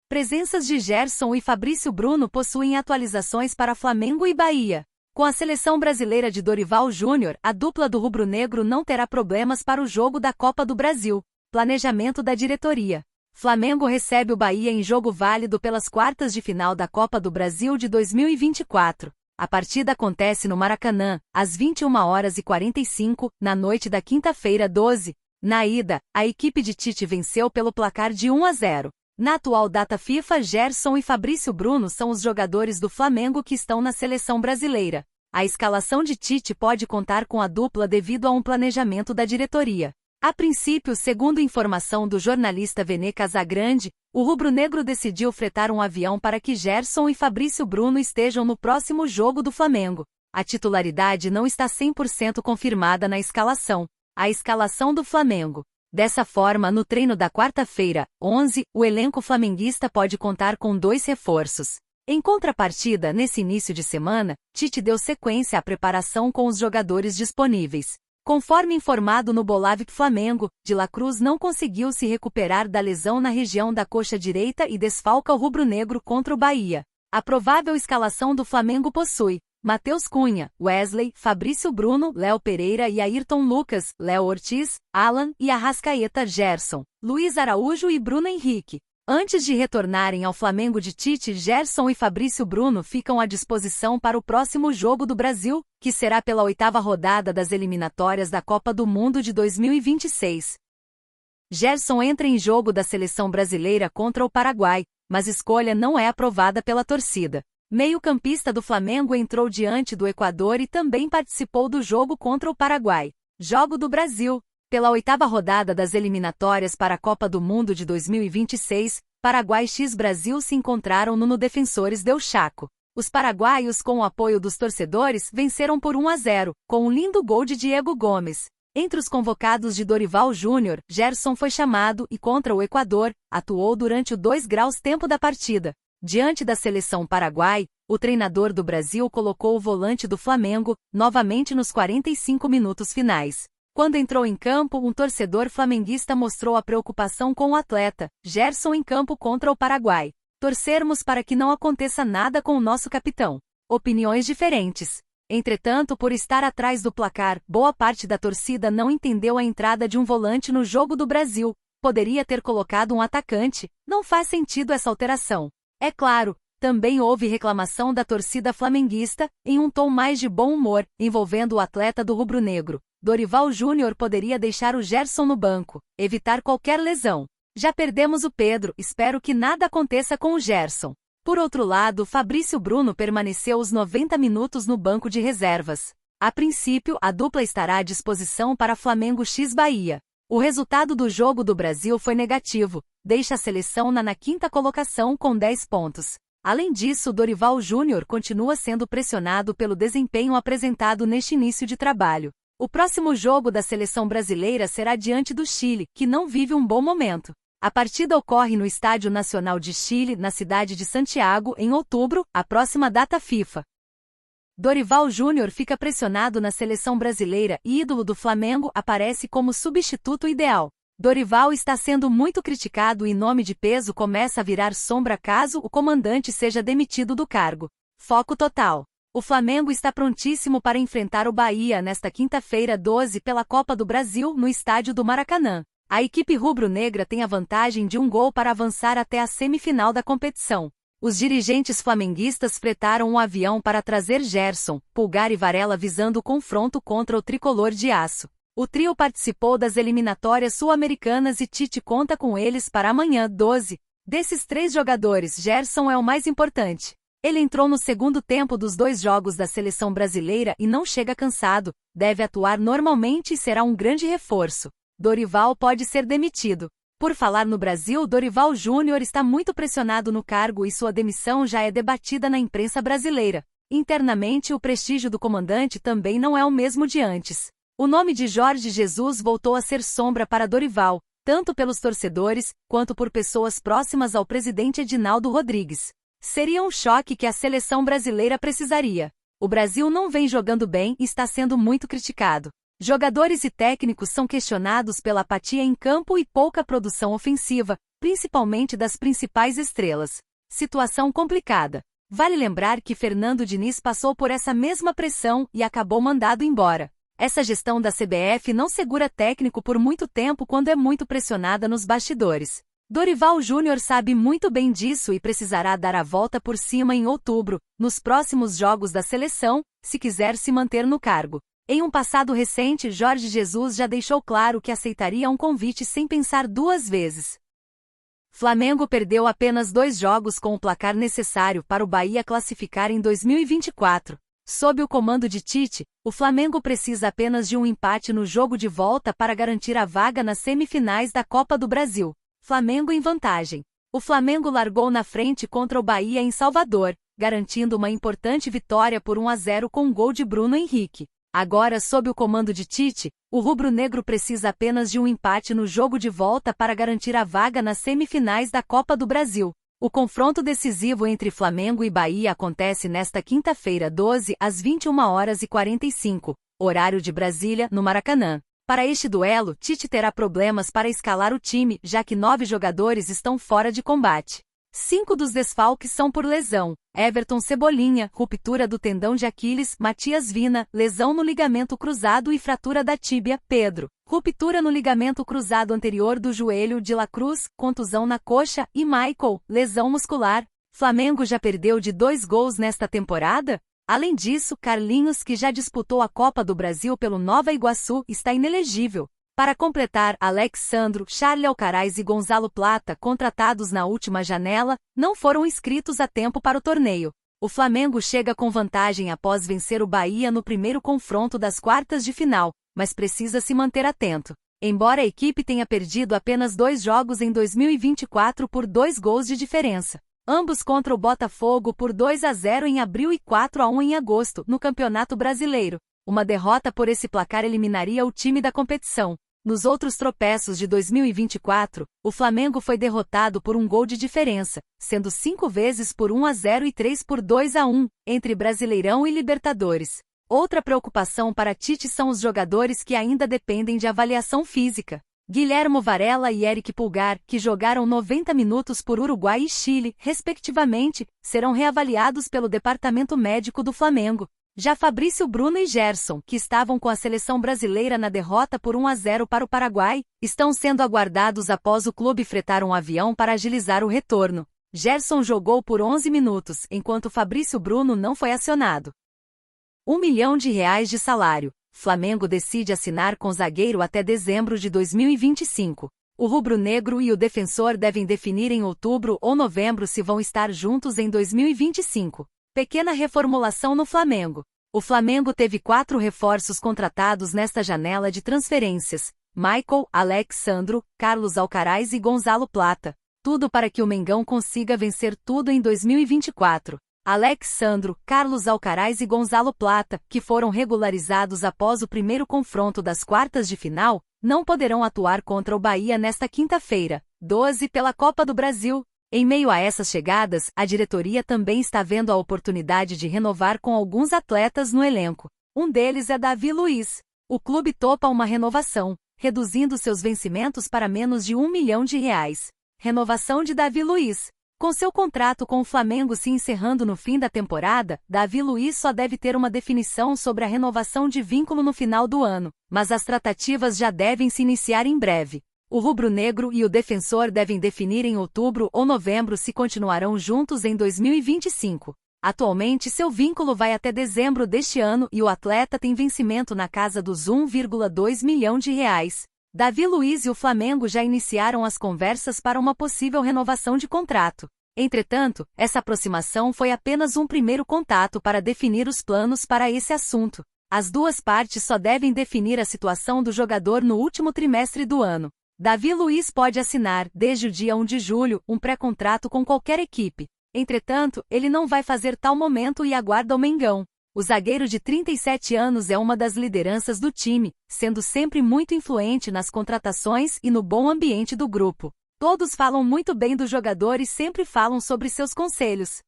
Presenças de Gerson e Fabrício Bruno possuem atualizações para Flamengo e Bahia. Com a seleção brasileira de Dorival Júnior, a dupla do rubro-negro não terá problemas para o jogo da Copa do Brasil. Planejamento da diretoria. Flamengo recebe o Bahia em jogo válido pelas quartas de final da Copa do Brasil de 2024. A partida acontece no Maracanã, às 21h45, na noite da quinta-feira 12. Na ida, a equipe de Tite venceu pelo placar de 1-0. Na atual data FIFA, Gerson e Fabrício Bruno são os jogadores do Flamengo que estão na seleção brasileira. A escalação de Tite pode contar com a dupla devido a um planejamento da diretoria. A princípio, segundo informação do jornalista Vene Casagrande, o rubro-negro decidiu fretar um avião para que Gerson e Fabrício Bruno estejam no próximo jogo do Flamengo. A titularidade não está 100% confirmada na escalação. A escalação do Flamengo. Dessa forma, no treino da quarta-feira, 11, o elenco flamenguista pode contar com 2 reforços. Em contrapartida, nesse início de semana, Tite deu sequência à preparação com os jogadores disponíveis. Conforme informado no Bolavik Flamengo, De La Cruz não conseguiu se recuperar da lesão na região da coxa direita e desfalca o rubro-negro contra o Bahia. A provável escalação do Flamengo possui Matheus Cunha, Wesley, Fabrício Bruno, Léo Pereira e Ayrton Lucas, Léo Ortiz, Alan e Arrascaeta, Gerson, Luiz Araújo e Bruno Henrique. Antes de retornarem ao Flamengo de Tite, Gerson e Fabrício Bruno ficam à disposição para o próximo jogo do Brasil, que será pela 8ª rodada das eliminatórias da Copa do Mundo de 2026. Gerson entra em jogo da seleção brasileira contra o Paraguai, mas escolha não é aprovada pela torcida. Meio-campista do Flamengo entrou diante do Equador e também participou do jogo contra o Paraguai. Jogo do Brasil. Pela 8ª rodada das eliminatórias para a Copa do Mundo de 2026, Paraguai x Brasil se encontraram no Defensores del Chaco. Os paraguaios, com o apoio dos torcedores, venceram por 1-0, com um lindo gol de Diego Gomes. Entre os convocados de Dorival Júnior, Gerson foi chamado e, contra o Equador, atuou durante o 2 graus tempo da partida. Diante da seleção paraguai, o treinador do Brasil colocou o volante do Flamengo, novamente nos 45 minutos finais. Quando entrou em campo, um torcedor flamenguista mostrou a preocupação com o atleta, Gerson em campo contra o Paraguai. Torcermos para que não aconteça nada com o nosso capitão. Opiniões diferentes. Entretanto, por estar atrás do placar, boa parte da torcida não entendeu a entrada de um volante no jogo do Brasil. Poderia ter colocado um atacante, não faz sentido essa alteração. É claro, também houve reclamação da torcida flamenguista, em um tom mais de bom humor, envolvendo o atleta do rubro-negro. Dorival Júnior poderia deixar o Gerson no banco, evitar qualquer lesão. Já perdemos o Pedro, espero que nada aconteça com o Gerson. Por outro lado, Fabrício Bruno permaneceu os 90 minutos no banco de reservas. A princípio, a dupla estará à disposição para Flamengo x Bahia. O resultado do jogo do Brasil foi negativo, deixa a seleção na 5ª colocação com 10 pontos. Além disso, Dorival Júnior continua sendo pressionado pelo desempenho apresentado neste início de trabalho. O próximo jogo da seleção brasileira será diante do Chile, que não vive um bom momento. A partida ocorre no Estádio Nacional de Chile, na cidade de Santiago, em outubro, a próxima data FIFA. Dorival Júnior fica pressionado na seleção brasileira e ídolo do Flamengo aparece como substituto ideal. Dorival está sendo muito criticado e nome de peso começa a virar sombra caso o comandante seja demitido do cargo. Foco total. O Flamengo está prontíssimo para enfrentar o Bahia nesta quinta-feira 12 pela Copa do Brasil no estádio do Maracanã. A equipe rubro-negra tem a vantagem de um gol para avançar até a semifinal da competição. Os dirigentes flamenguistas fretaram um avião para trazer Gerson, Pulgar e Varela visando o confronto contra o tricolor de aço. O trio participou das eliminatórias sul-americanas e Tite conta com eles para amanhã 12. Desses 3 jogadores, Gerson é o mais importante. Ele entrou no segundo tempo dos 2 jogos da seleção brasileira e não chega cansado, deve atuar normalmente e será um grande reforço. Dorival pode ser demitido. Por falar no Brasil, Dorival Júnior está muito pressionado no cargo e sua demissão já é debatida na imprensa brasileira. Internamente, o prestígio do comandante também não é o mesmo de antes. O nome de Jorge Jesus voltou a ser sombra para Dorival, tanto pelos torcedores, quanto por pessoas próximas ao presidente Edinaldo Rodrigues. Seria um choque que a seleção brasileira precisaria. O Brasil não vem jogando bem e está sendo muito criticado. Jogadores e técnicos são questionados pela apatia em campo e pouca produção ofensiva, principalmente das principais estrelas. Situação complicada. Vale lembrar que Fernando Diniz passou por essa mesma pressão e acabou mandado embora. Essa gestão da CBF não segura técnico por muito tempo quando é muito pressionada nos bastidores. Dorival Júnior sabe muito bem disso e precisará dar a volta por cima em outubro, nos próximos jogos da seleção, se quiser se manter no cargo. Em um passado recente, Jorge Jesus já deixou claro que aceitaria um convite sem pensar duas vezes. Flamengo perdeu apenas 2 jogos com o placar necessário para o Bahia classificar em 2024. Sob o comando de Tite, o Flamengo precisa apenas de um empate no jogo de volta para garantir a vaga nas semifinais da Copa do Brasil. Flamengo em vantagem. O Flamengo largou na frente contra o Bahia em Salvador, garantindo uma importante vitória por 1-0 com um gol de Bruno Henrique. Agora, sob o comando de Tite, o rubro-negro precisa apenas de um empate no jogo de volta para garantir a vaga nas semifinais da Copa do Brasil. O confronto decisivo entre Flamengo e Bahia acontece nesta quinta-feira, 12, às 21h45, horário de Brasília, no Maracanã. Para este duelo, Tite terá problemas para escalar o time, já que 9 jogadores estão fora de combate. 5 dos desfalques são por lesão: Everton Cebolinha, ruptura do tendão de Aquiles; Matias Vina, lesão no ligamento cruzado e fratura da tíbia; Pedro, ruptura no ligamento cruzado anterior do joelho; de La Cruz, contusão na coxa; e Michael, lesão muscular. Flamengo já perdeu de 2 gols nesta temporada? Além disso, Carlinhos, que já disputou a Copa do Brasil pelo Nova Iguaçu, está inelegível. Para completar, Alex Sandro, Charly Alcaraz e Gonzalo Plata, contratados na última janela, não foram inscritos a tempo para o torneio. O Flamengo chega com vantagem após vencer o Bahia no primeiro confronto das quartas de final, mas precisa se manter atento. Embora a equipe tenha perdido apenas 2 jogos em 2024 por 2 gols de diferença, ambos contra o Botafogo por 2-0 em abril e 4-1 em agosto, no Campeonato Brasileiro. Uma derrota por esse placar eliminaria o time da competição. Nos outros tropeços de 2024, o Flamengo foi derrotado por 1 gol de diferença, sendo 5 vezes por 1-0 e 3 por 2-1, entre Brasileirão e Libertadores. Outra preocupação para Tite são os jogadores que ainda dependem de avaliação física. Guilhermo Varela e Eric Pulgar, que jogaram 90 minutos por Uruguai e Chile, respectivamente, serão reavaliados pelo departamento médico do Flamengo. Já Fabrício Bruno e Gerson, que estavam com a seleção brasileira na derrota por 1-0 para o Paraguai, estão sendo aguardados após o clube fretar um avião para agilizar o retorno. Gerson jogou por 11 minutos, enquanto Fabrício Bruno não foi acionado. R$ 1 milhão de salário. Flamengo decide assinar com o zagueiro até dezembro de 2025. O rubro-negro e o defensor devem definir em outubro ou novembro se vão estar juntos em 2025. Pequena reformulação no Flamengo. O Flamengo teve 4 reforços contratados nesta janela de transferências: Michael, Alex Sandro, Carlos Alcaraz e Gonzalo Plata. Tudo para que o Mengão consiga vencer tudo em 2024. Alex Sandro, Carlos Alcaraz e Gonzalo Plata, que foram regularizados após o primeiro confronto das quartas de final, não poderão atuar contra o Bahia nesta quinta-feira, 12, pela Copa do Brasil. Em meio a essas chegadas, a diretoria também está vendo a oportunidade de renovar com alguns atletas no elenco. Um deles é Davi Luiz. O clube topa uma renovação, reduzindo seus vencimentos para menos de R$ 1 milhão. Renovação de Davi Luiz. Com seu contrato com o Flamengo se encerrando no fim da temporada, Davi Luiz só deve ter uma definição sobre a renovação de vínculo no final do ano, mas as tratativas já devem se iniciar em breve. O rubro-negro e o defensor devem definir em outubro ou novembro se continuarão juntos em 2025. Atualmente seu vínculo vai até dezembro deste ano e o atleta tem vencimento na casa dos R$ 1,2 milhão. Davi Luiz e o Flamengo já iniciaram as conversas para uma possível renovação de contrato. Entretanto, essa aproximação foi apenas um primeiro contato para definir os planos para esse assunto. As duas partes só devem definir a situação do jogador no último trimestre do ano. Davi Luiz pode assinar, desde o dia 1 de julho, um pré-contrato com qualquer equipe. Entretanto, ele não vai fazer tal momento e aguarda o Mengão. O zagueiro de 37 anos é uma das lideranças do time, sendo sempre muito influente nas contratações e no bom ambiente do grupo. Todos falam muito bem do jogador e sempre falam sobre seus conselhos.